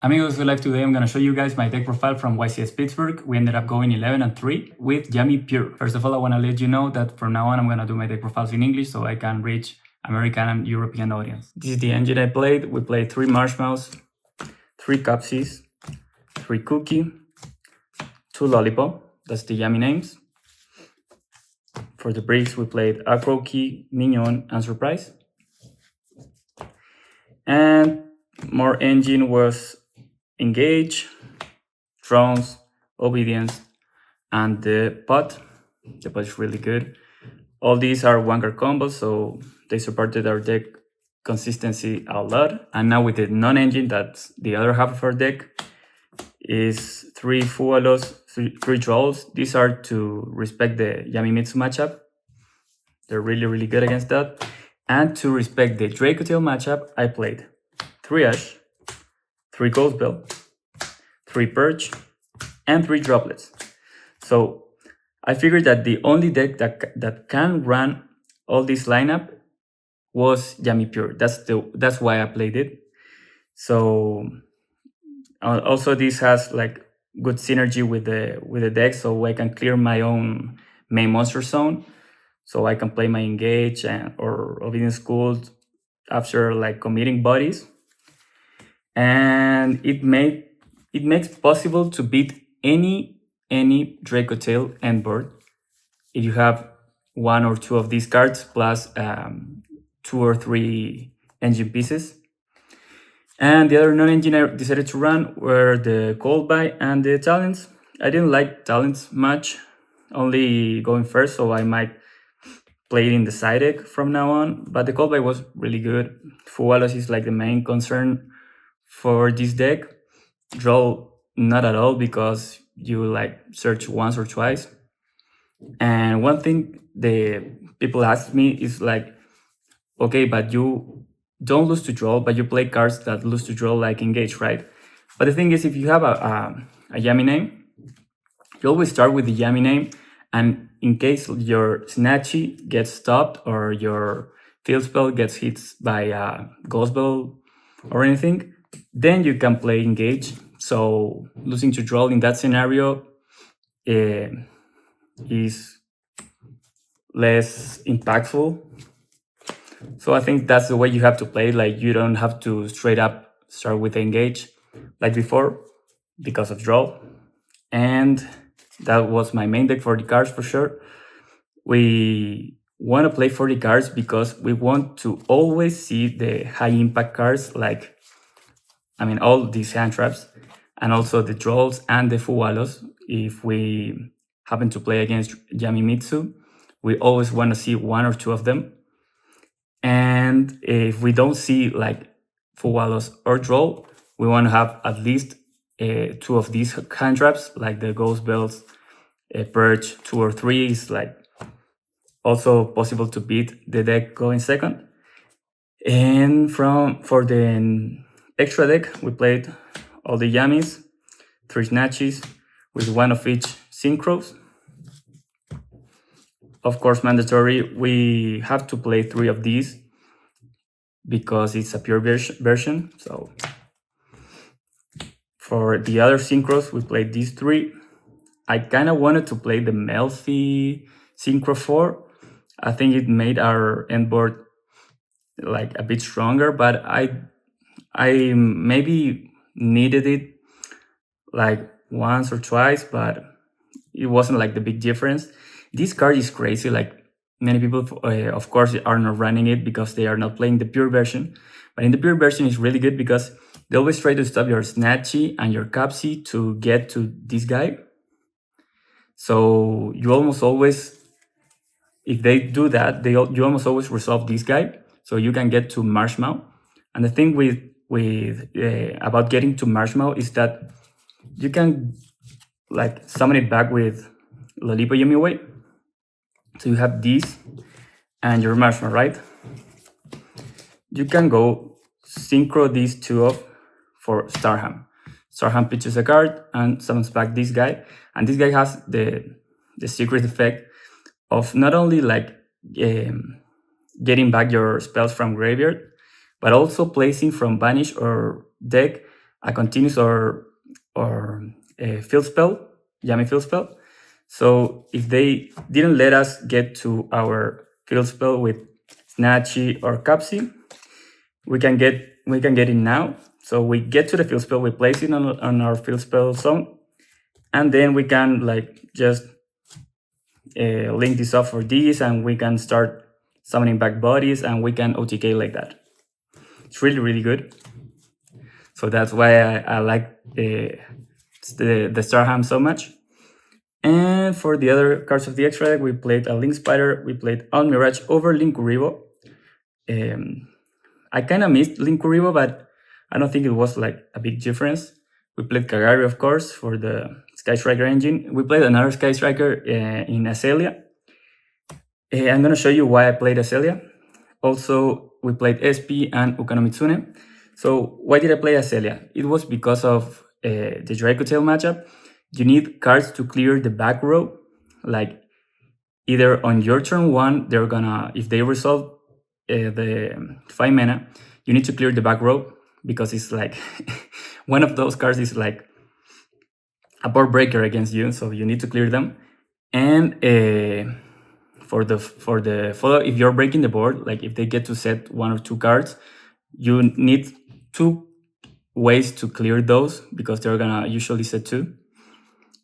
Amigos, live today I'm going to show you guys my deck profile from YCS Pittsburgh. We ended up going 11-3 with Yummy Pure. First of all, I want to let you know that from now on I'm going to do my deck profiles in English so I can reach American and European audience. This is the engine I played. We played 3 Marshmallows, 3 Cupsies, 3 Cookie, 2 Lollipop. That's the Yummy names. For the bricks, we played a Croaky, Mignon, and Surprise. And more engine was Engage, Drones, Obedience, and the pot. The pot is really good. All these are one-card combos, so they supported our deck consistency a lot. And now with the non-engine, that's the other half of our deck, is 3 Fugalos, 3 Trolls. These are to respect the Yamimitsu matchup. They're really, really good against that. And to respect the Draco Tail matchup, I played 3 Ash, 3 Ghost Bell, 3 Perch, and 3 Droplets. So I figured that the only deck that can run all this lineup was Yummy Pure. That's why I played it. So also this has like good synergy with the deck, so I can clear my own main monster zone. So I can play my Engage or Obedience School after like committing bodies. And it makes possible to beat any Draco Tail end board if you have 1 or 2 of these cards plus 2 or 3 engine pieces. And the other non-engine I decided to run were the Cold Buy and the Talents. I didn't like Talents much, only going first, so I might play it in the side deck from now on. But the Cold Buy was really good. Fugalos is like the main concern for this deck. Draw not at all, because you like search once or twice. And one thing the people ask me is like, okay, but you don't lose to draw, but you play cards that lose to draw like Engage, right? But the thing is, if you have a Yummy name, you always start with the Yummy name, and in case your Snatchy gets stopped or your Field Spell gets hit by a Ghost Bell or anything, then you can play Engage. So losing to draw in that scenario is less impactful. So I think that's the way you have to play. Like, you don't have to straight up start with Engage like before because of draw. And that was my main deck for the cards for sure. We want to play for the cards because we want to always see the high impact cards, like, I mean, all these hand traps, and also the Trolls and the Fugalos. If we happen to play against Yamimitsu, we always want to see 1 or 2 of them. And if we don't see like Fugalos or Troll, we want to have at least 2 of these hand traps, like the Ghost Bells, Perch. 2 or 3 is like also possible to beat the deck going second. And for the extra deck, we played all the Yummies, 3 Snatchies with 1 of each Synchros. Of course, mandatory, we have to play 3 of these because it's a pure version. So for the other Synchros, we played these 3. I kind of wanted to play the Melfi Synchro 4. I think it made our end board like a bit stronger, but I maybe needed it like once or twice, but it wasn't like the big difference. This card is crazy. Like, many people, of course, are not running it because they are not playing the pure version. But in the pure version, it's really good because they always try to stop your Snatchy and your Capsy to get to this guy. So you almost always, if they do that, you almost always resolve this guy, so you can get to Marshmallow. And the thing with about getting to Marshmallow is that you can like summon it back with Lollipop Yumi Way. So you have these and your Marshmallow, right? You can go synchro these 2 off for Starham. Starham pitches a card and summons back this guy. And this guy has the secret effect of not only like getting back your spells from graveyard, but also placing from banish or deck a continuous or a field spell, Yami field spell. So if they didn't let us get to our field spell with Snatchy or Capsy, we can get it now. So we get to the field spell, we place it on our field spell zone, and then we can like just link this up for these, and we can start summoning back bodies, and we can OTK like that. It's really, really good. So that's why I like the Starham so much. And for the other cards of the extra deck, we played a Link Spider, we played Almirage over Linkuriboh. I kind of missed Linkuriboh, but I don't think it was like a big difference. We played Kagari, of course, for the Sky Striker engine. We played another Sky Striker in Azalea. I'm going to show you why I played Azalea. Also, we played SP and Ukanomitsune. So why did I play Azalea? It was because of the Draco Tail matchup. You need cards to clear the back row. Like either on your turn 1, they're gonna, if they resolve the 5 mana, you need to clear the back row, because it's like one of those cards is like a board breaker against you, so you need to clear them. And for the follow, if you're breaking the board, like if they get to set 1 or 2 cards, you need 2 ways to clear those, because they're gonna usually set 2.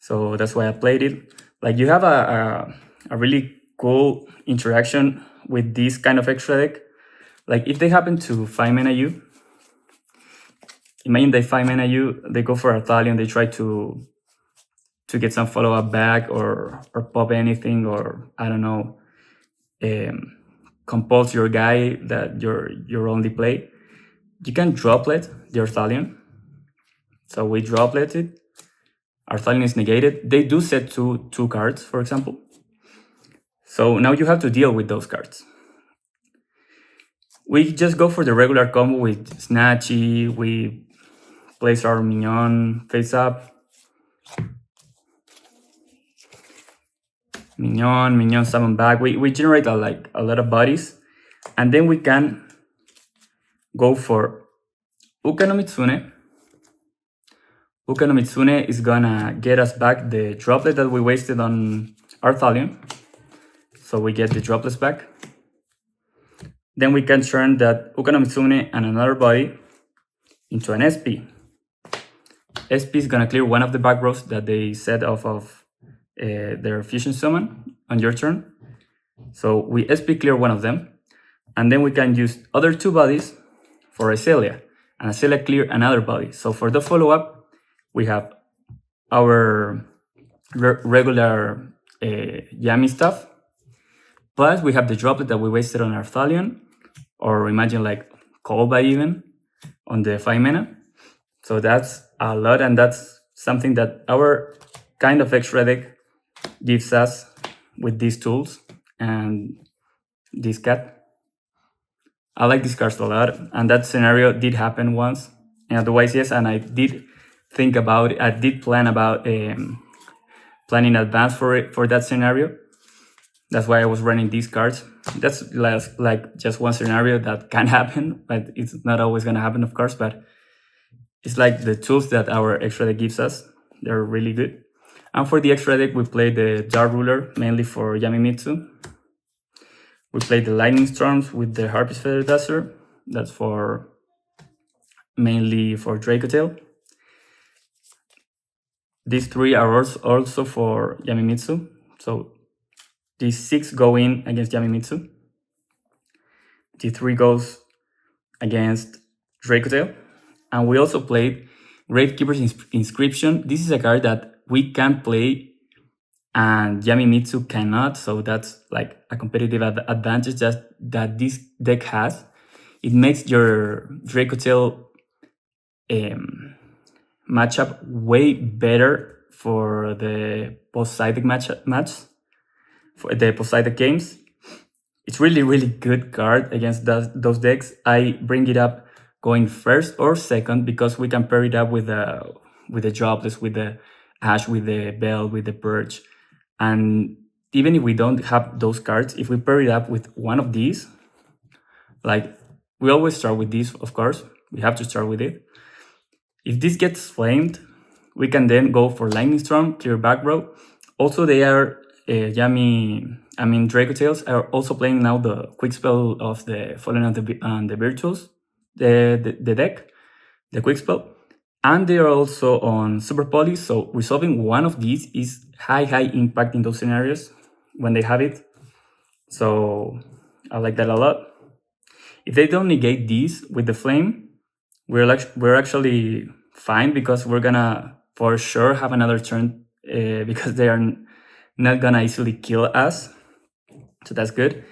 So that's why I played it. Like you have a really cool interaction with this kind of extra deck. Like if they happen to 5 mana you, imagine they 5 mana you, they go for a Thalion, they try to get some follow-up back or pop anything, or I don't know, compulse your guy that your only play. You can droplet your Thalion. So we droplet it. Our Thalion is negated. They do set two cards, for example. So now you have to deal with those cards. We just go for the regular combo with Snatchy. We place our Minion face up. Minion summon back. We generate a lot of bodies. And then we can go for Ukanomitsune. Ukanomitsune is gonna get us back the droplet that we wasted on our Thalion. So we get the droplets back. Then we can turn that Ukanomitsune and another body into an SP. SP is gonna clear one of the back rows that they set off of their fusion summon on your turn. So we SP clear one of them, and then we can use other 2 bodies for Azalea, and Azalea clear another body. So for the follow-up, we have our regular Yami stuff, plus we have the droplet that we wasted on our Thalion, or imagine like Kolba even, on the 5 mana. So that's a lot, and that's something that our kind of extra deck gives us with these tools and this cat. I like these cards a lot, and that scenario did happen once. And otherwise, yes, and I did think about it. I did plan about planning in advance for that scenario. That's why I was running these cards. That's like just one scenario that can happen, but it's not always gonna happen, of course. But it's like the tools that our extra deck gives us. They're really good. And for the extra deck, we played the Dark Ruler, mainly for Yamimitsu. We played the Lightning Storms with the Harpy's Feather Duster. That's mainly for Draco Tail. These 3 are also for Yamimitsu. So these 6 go in against Yamimitsu. The 3 goes against Draco Tail. And we also played Gravekeeper's Inscription. This is a card that we can play and Yamimitsu cannot. So that's like a competitive advantage that this deck has. It makes your Draco Tail matchup way better for the post-sided match for the post-sided games. It's really, really good card against those decks. I bring it up going first or second because we can pair it up with the droplets, with the Ash, with the Bell, with the Purge. And even if we don't have those cards, if we pair it up with one of these, like we always start with these, of course, we have to start with it. If this gets flamed, we can then go for Lightning Storm, clear back row. Also, they are Draco Tales are also playing now the quick spell of the Fallen and the Virtuals, the deck, the quick spell. And they are also on Super Poly, so resolving one of these is high impact in those scenarios when they have it. So I like that a lot. If they don't negate these with the flame, we're actually fine because we're gonna for sure have another turn because they are not gonna easily kill us. So that's good.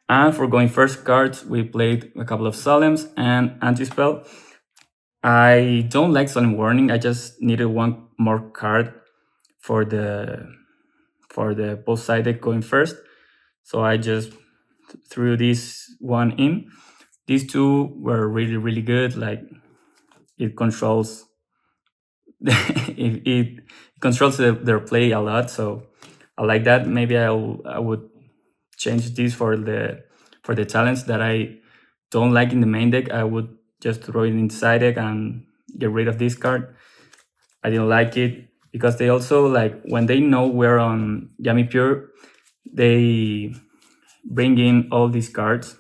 And for going first cards, we played a couple of Solemns and Anti-Spell. I don't like Solemn Warning. I just needed one more card for the both side deck going first. So I just threw this one in. These two were really good. Like it controls it controls their play a lot. So I like that. Maybe I would change this for the talents that I don't like in the main deck. I would just throw it in side deck and get rid of this card. I didn't like it because they also like when they know we're on Yami Pure, they bring in all these cards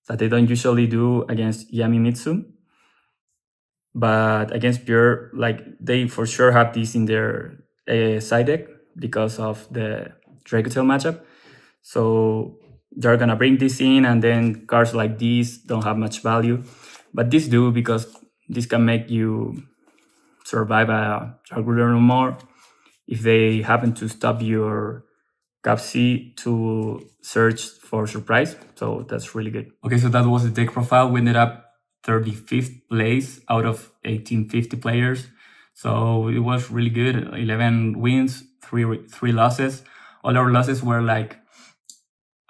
that they don't usually do against Yami Mitsu. But against Pure, like they for sure have this in their side deck because of the Dracotail matchup. So they're gonna bring this in, and then cards like these don't have much value, but these do because this can make you survive a Jargular no more if they happen to stop your Cap C to search for surprise. So that's really good. Okay, so that was the deck profile. We ended up 35th place out of 1850 players. So it was really good. 11 wins, three losses. All our losses were like,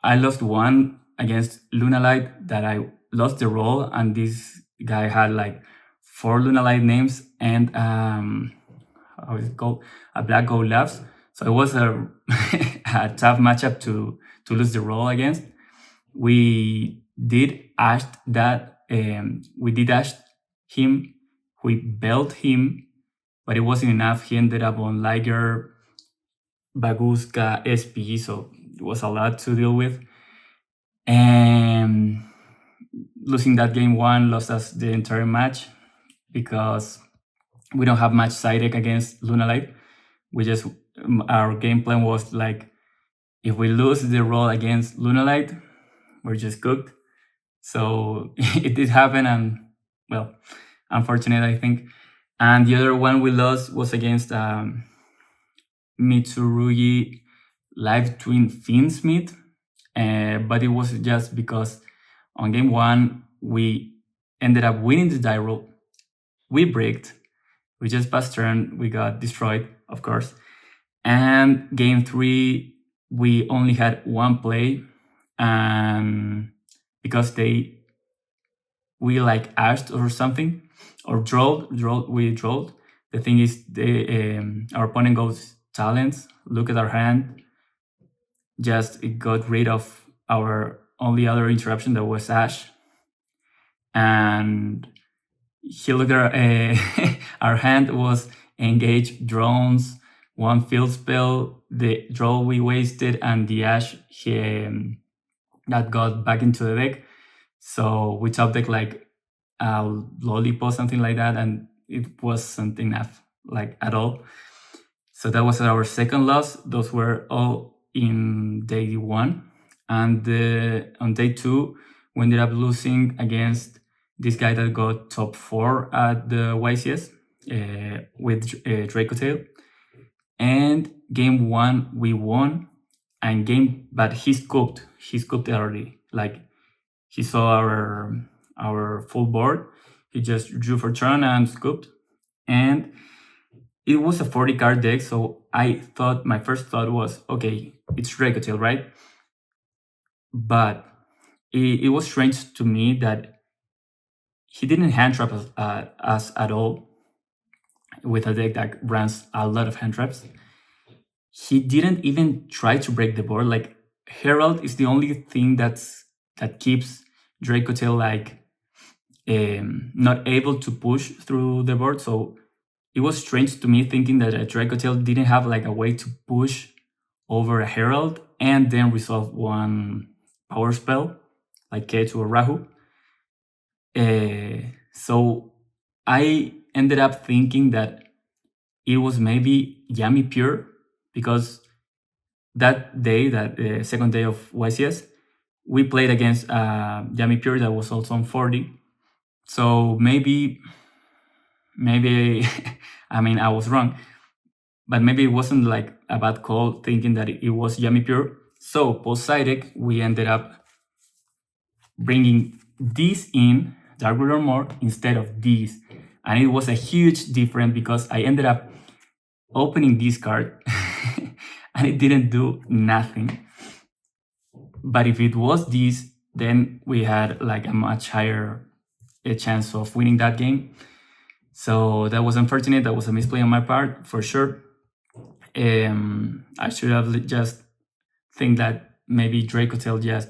I lost one against Lunalight that I lost the roll, and this guy had like 4 Lunalight names and how is it called? A Black Gold Labs. So it was a, a tough matchup to lose the roll against. We did ash that. We did ash him. We belt him, but it wasn't enough. He ended up on Liger, Baguska, SP, so it was a lot to deal with. And losing that game one lost us the entire match because we don't have much side deck against Lunalight. Our game plan was like, if we lose the roll against Lunalight, we're just cooked. So it did happen, and well, unfortunate, I think. And the other one we lost was against Mitsurugi Live Twin Finsmith, but it was just because on game one we ended up winning the die roll. We bricked, we just passed turn, we got destroyed, of course. And game three, we only had one play, because we like asked or something, or we drawed. The thing is, our opponent goes talents, look at our hand, just it got rid of our only other interruption that was Ash. And he looked at our hand was engage drones, one field spell, the draw we wasted, and the Ash that got back into the deck. So we top deck like a lollipop, something like that, and it wasn't enough, like at all. So that was our second loss. Those were all in day one. And on day two, we ended up losing against this guy that got top 4 at the YCS with Dracotail. And game one, we won. But he scooped early. Like he saw our full board. He just drew for turn and scooped. And it was a 40 card deck, so my first thought was, okay, it's Dracotail, right? But it was strange to me that he didn't hand trap us at all with a deck that runs a lot of hand traps. He didn't even try to break the board. Like Herald is the only thing that keeps Dracotail like not able to push through the board. So it was strange to me thinking that a Dracotail didn't have like a way to push over a Herald and then resolve one power spell like K2 or Rahu. So I ended up thinking that it was maybe Yami Pure, because that day, that second day of YCS, we played against Yami Pure that was also on 40. So maybe I mean, I was wrong, but maybe it wasn't like a bad call thinking that it was Yami Pure. So post-side deck, we ended up bringing this in, Dark Ruler more, instead of this. And it was a huge difference because I ended up opening this card and it didn't do nothing. But if it was this, then we had like a much higher chance of winning that game. So that was unfortunate. That was a misplay on my part, for sure. I should have just think that maybe Dracotail just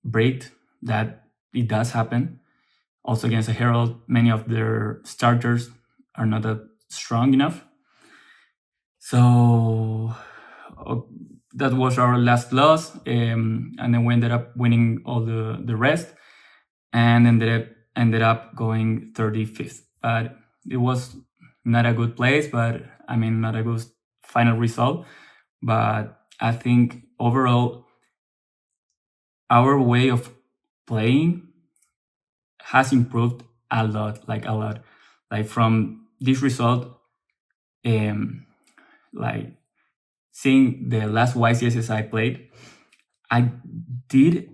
breaked. That it does happen. Also against a Herald, many of their starters are not that strong enough. So that was our last loss, and then we ended up winning all the rest, and ended up going 35th. But it was not a good place, but I mean, not a good final result. But I think overall, our way of playing has improved a lot, like a lot. Like from this result, like seeing the last YCSs I played, I did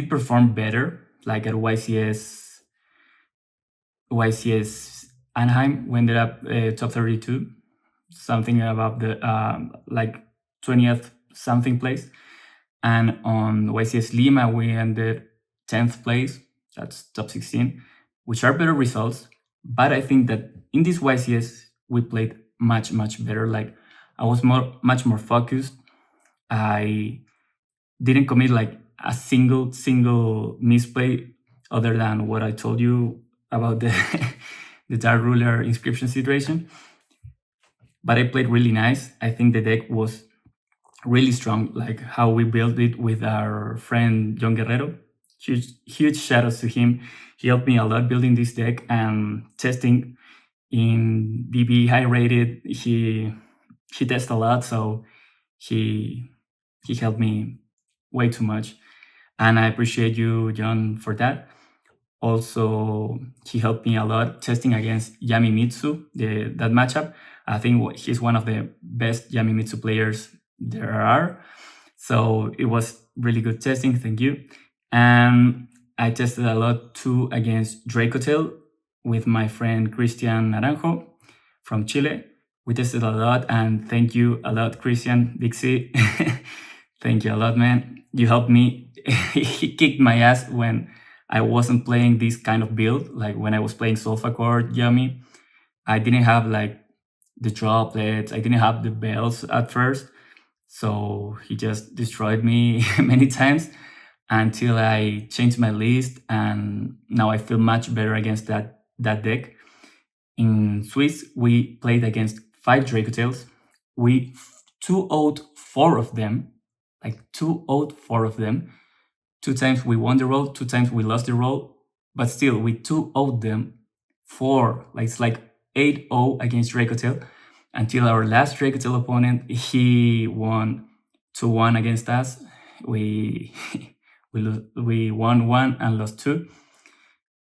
perform better, like at YCS Anaheim. We ended up top 32, something about the like 20th something place. And on YCS Lima, we ended 10th place. That's top 16, which are better results. But I think that in this YCS, we played much, much better. Like I was much more focused. I didn't commit like a single misplay other than what I told you about the the Dark Ruler inscription situation. But I played really nice. I think the deck was really strong, like how we built it with our friend John Guerrero. Huge shout outs to him. He helped me a lot building this deck and testing in BB high rated. He tested a lot, so he helped me way too much, and I appreciate you, John, for that. Also, he helped me a lot testing against Yamimitsu, that matchup. I think he's one of the best Yamimitsu players there are. So it was really good testing. Thank you. And I tested a lot too against Dracotail with my friend Christian Naranjo from Chile. We tested a lot, and thank you a lot, Christian Dixie. Thank you a lot, man. You helped me. He kicked my ass when I wasn't playing this kind of build. Like when I was playing Solfachord Yummy, I didn't have like the droplets. I didn't have the bells at first. So he just destroyed me many times until I changed my list, and now I feel much better against that deck. In Swiss, we played against 5 Dracotails. We 2-0'd 4 of them, like 2-0'd 4 of them. 2 times we won the roll, 2 times we lost the roll, but still we 2-0'd them 4. Like it's like 8-0 against Dracotail until our last Dracotail opponent, he won 2-1 against us. We we won 1 and lost 2.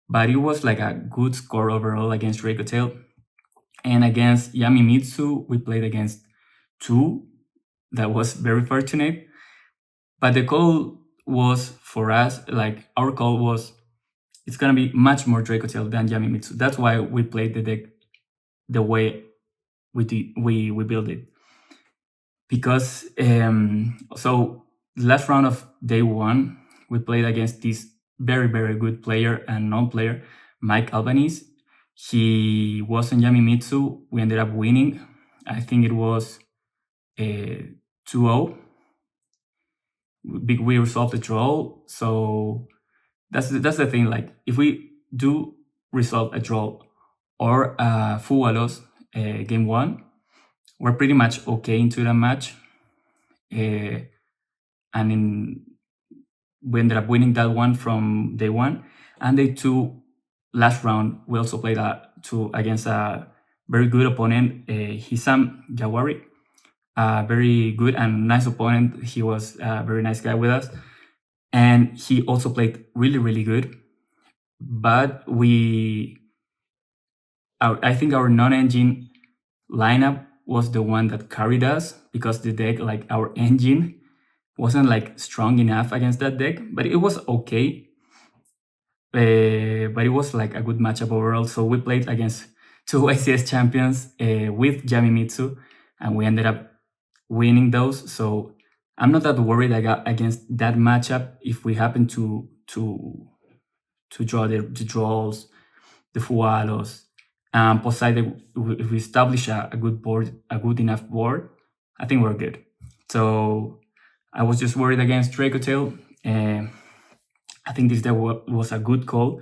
But it was like a good score overall against Dracotail. And against Yamimitsu, we played against 2. That was very fortunate. But the call was for us, like our call was, it's going to be much more Dracotail than Yamimitsu. That's why we played the deck the way we built it. Because, so last round of day 1, we played against this very, very good player and non-player, Mike Albanese. He was on Yamimitsu. We ended up winning. I think it was 2-0. We resolved the draw. So That's the thing. Like if we do resolve a draw or a full loss game 1, we're pretty much okay into the match, and we ended up winning that one from day 1. And day 2, last round, we also played against a very good opponent, Hisam Jawari, a very good and nice opponent. He was a very nice guy with us, and he also played really, really good. But I think our non-engine lineup was the one that carried us, because the deck, like our engine, wasn't like strong enough against that deck, but it was okay. But it was like a good matchup overall. So we played against 2 YCS champions with Yamimitsu, and we ended up winning those. So I'm not that worried against that matchup if we happen to draw the draws, the fualos. Poseidon, if we establish a good board, a good enough board, I think we're good. So I was just worried against Dracotail. I think this deck was a good call,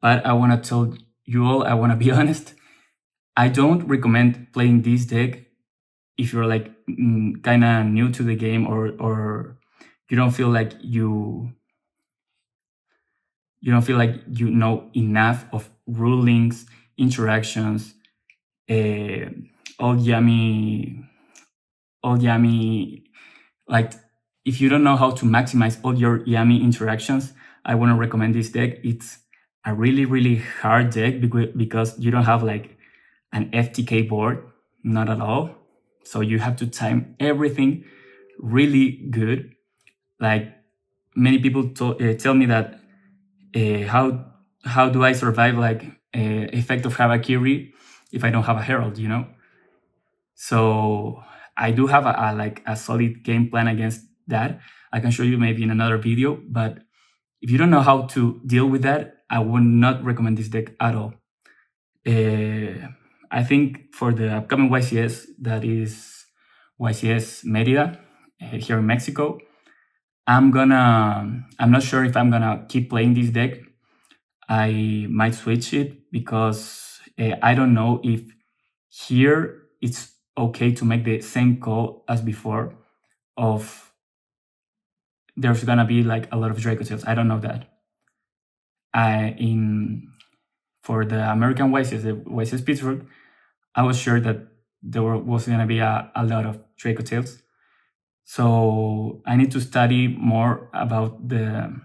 but I want to tell you all, I want to be honest, I don't recommend playing this deck if you're like kind of new to the game, or you don't feel like you don't feel like you know enough of rulings, interactions, all yummy, like if you don't know how to maximize all your yummy interactions, I want to recommend this deck. It's a really, really hard deck because you don't have like an FTK board, not at all. So you have to time everything really good. Like many people tell me that how do I survive like effect of Harakiri if I don't have a Herald, you know? So I do have a solid game plan against that. I can show you maybe in another video, but if you don't know how to deal with that, I would not recommend this deck at all. I think for the upcoming YCS, that is YCS Merida here in Mexico, I'm not sure if I'm gonna keep playing this deck. I might switch it because I don't know if here it's okay to make the same call as before of there's gonna be like a lot of Dracotails. I don't know that. For the American YCS, the YCS Pittsburgh, I was sure that there was gonna be a lot of Dracotails. So I need to study more about the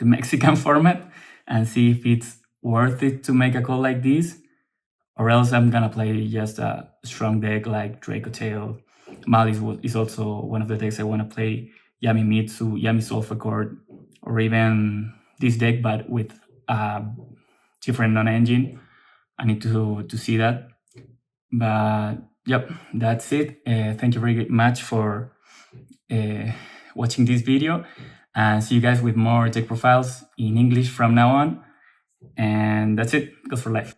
Mexican format and see if it's worth it to make a call like this, or else I'm gonna play just a strong deck like Dracotail. Malice is also one of the decks I want to play. Yamimitsu, Yami Sulfur, or even this deck but with a different non-engine. I need to see that. But yep, that's it. Thank you very much for watching this video, and see you guys with more deck profiles in English from now on. And that's it. Goes for life.